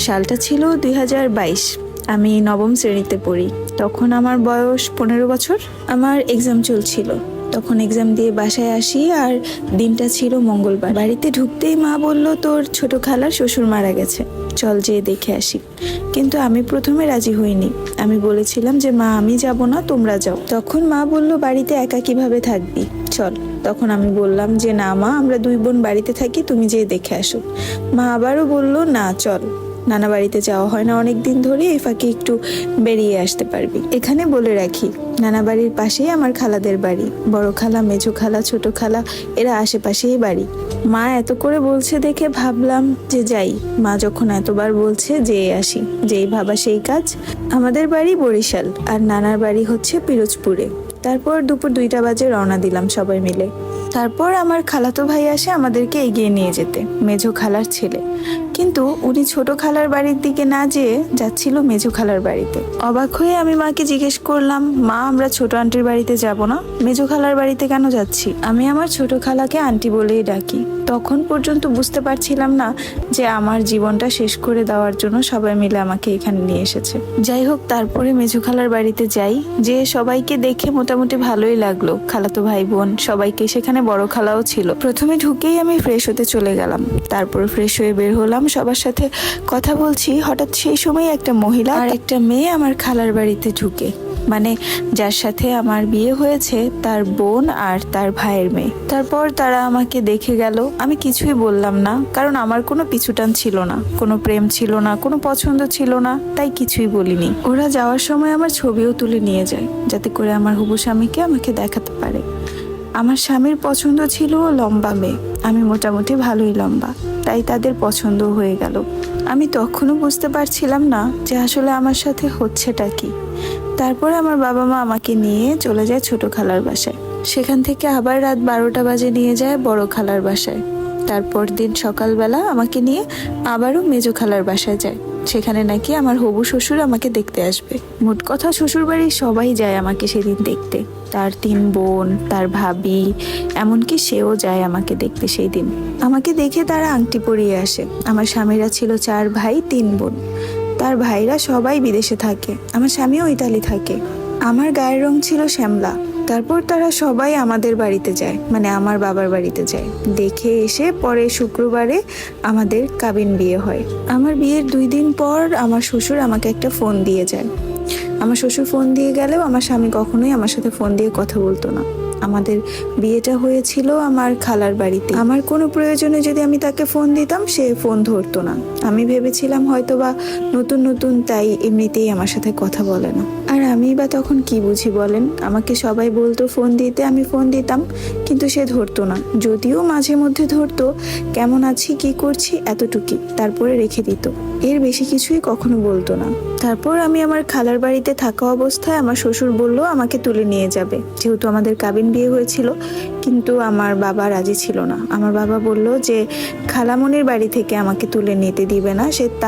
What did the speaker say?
সালটা ছিল 2022। আমি নবম শ্রেণীতে পড়ি। তখন আমার বয়স 15 বছর। আমার এক্সাম চলছিল। তখন এক্সাম দিয়ে বাসায় আসি, আর দিনটা ছিল মঙ্গলবার। বাড়িতে ঢুকতেই মা বলল, তোর ছোট খালার শ্বশুর মারা গেছে, চল যেয়ে দেখে আসি। কিন্তু আমি প্রথমে রাজি হইনি। আমি বলেছিলাম যে মা, আমি যাব না, তোমরা যাও। তখন মা বলল, বাড়িতে একা কিভাবে থাকবি, চল। তখন আমি বললাম যে না মা, আমরা দুই বোন বাড়িতে থাকি, তুমি যেয়ে দেখে আসো। মা আবারও বলল, না চল, নানা বাড়িতে যাওয়া হয় না অনেকদিন ধরে, এই ফাঁকে একটু বেরিয়ে আসতে পারবি। এখানে বলে রাখি, নানা বাড়ির পাশেই আমার খালাদের বাড়ি। বড় খালা, মেজো খালা, ছোট খালা এরা আশেপাশেই বাড়ি। মা এত করে বলছে দেখে ভাবলাম যে যাই। মা যখন এতবার বলছে, যেয়ে আসি। যেই ভাবা সেই কাজ। আমাদের বাড়ি বরিশাল, আর নানার বাড়ি হচ্ছে পিরোজপুরে। তারপর দুপুর 2টা বাজে রওনা দিলাম সবাই মিলে। তারপর আমার খালাতো ভাই আসে আমাদেরকে এগিয়ে নিয়ে যেতে, মেজো খালার ছেলে। কিন্তু উনি ছোট খালার বাড়ির দিকে না যেয়ে যাচ্ছিল মেজো খালার বাড়িতে। অবাক হয়ে আমি মাকে জিজ্ঞেস করলাম, মা, আমরা ছোট আন্টির বাড়িতে যাব না, মেজো খালার বাড়িতে কেন যাচ্ছি? আমি আমার ছোট খালাকে আন্টি বলেই ডাকি। তখন পর্যন্ত বুঝতে পারছিলাম না যে আমার জীবনটা শেষ করে দেওয়ার জন্য সবাই মিলে আমাকে এখানে নিয়ে এসেছে। যাই হোক, তারপরে মেজো খালার বাড়িতে যাই। যে সবাইকে দেখে মোটামুটি ভালোই লাগলো, খালাতো ভাই বোন সবাইকে। সেখানে বড় খালাও ছিল। প্রথমে ঢুকেই আমি ফ্রেশ হতে চলে গেলাম। তারপর ফ্রেশ হয়ে বের হলাম, সবার সাথে কথা বলছি। হঠাৎ সেই সময় একটা মহিলা আর একটা মেয়ে আমার খালার বাড়িতে ঢুকে, মানে যার সাথে আমার বিয়ে হয়েছে তার বোন আর তার ভাইয়ের মেয়ে। তারপর তারা আমাকে দেখে গেল। আমি কিছুই বললাম না, কারণ আমার কোনো পিছুটান ছিল না, কোনো প্রেম ছিল না, কোনো পছন্দ ছিল না, তাই কিছুই বলিনি। ওরা যাওয়ার সময় আমার ছবিও তুলে নিয়ে যায়, যাতে করে আমার হবু স্বামীকে আমাকে দেখাতে পারে। আমার স্বামীর পছন্দ ছিল লম্বা মেয়ে। আমি মোটামুটি ভালোই লম্বা, তাই তাদের পছন্দ হয়ে গেল। আমি তখনও বুঝতে পারছিলাম না যে আসলে আমার সাথে হচ্ছেটা কি। তারপর আমার বাবা মা আমাকে নিয়ে চলে যায় ছোট খালার বাসায়। সেখান থেকে আবার রাত 12টা বাজে নিয়ে যায় বড় খালার বাসায়। তারপর দিন সকালবেলা আমাকে নিয়ে আবারও মেজো খালার বাসায় যায়। সেখানে নাকি আমার হবু শ্বশুর আমাকে দেখতে আসবে। মোট কথা, শ্বশুর বাড়ির সবাই যায় আমাকে সেদিন দেখতে। তার 3 বোন, তার ভাবি, এমনকি সেও যায় আমাকে দেখতে সেই দিন। আমাকে দেখে তারা আংটি পরিয়ে আসে। আমার স্বামীরা ছিল 4 ভাই 3 বোন। তার ভাইরা সবাই বিদেশে থাকে, আমার স্বামীও ইতালি থাকে। আমার গায়ের রং ছিল শ্যামলা। তারপর তারা সবাই আমাদের বাড়িতে যায়, মানে আমার বাবার বাড়িতে যায়। দেখে এসে পরে শুক্রবারে আমাদের কাবিন বিয়ে হয়। আমার বিয়ের 2 দিন পর আমার শ্বশুর আমাকে একটা ফোন দিয়ে যায়। আমার শ্বশুর ফোন দিয়ে গেলেও আমার স্বামী কখনোই আমার সাথে ফোন দিয়ে কথা বলতো না। আমাদের বিয়েটা হয়েছিল আমার খালার বাড়িতে। আমার কোনো প্রয়োজনে যদি আমি তাকে ফোন দিতাম, সে ফোন ধরতো না। আমি ভেবেছিলাম হয়তোবা নতুন নতুন, তাই এমনিতেই আমার সাথে কথা বলে না। আর আমি বা তখন কি বুঝি বলেন? আমাকে সবাই বলতো ফোন দিতে, আমি ফোন দিতাম, কিন্তু সে ধরতো না। যদিও মাঝে মধ্যে ধরতো, কেমন আছি, কি করছি, এতটুকুই, তারপরে রেখে দিত। এর বেশি কিছুই কখনো বলতো না। তারপর আমি আমার খালার বাড়িতে থাকা অবস্থায় আমার শ্বশুর বলল আমাকে তুলে নিয়ে যাবে, যেহেতু আমাদের কাবিন বিয়ে হয়েছিল। কিন্তু আমার বাবা রাজি ছিল না। আমার বাবা বলল যে খালামণির বাড়ি থেকে আমাকে তুলে নিতে দিবে না, সে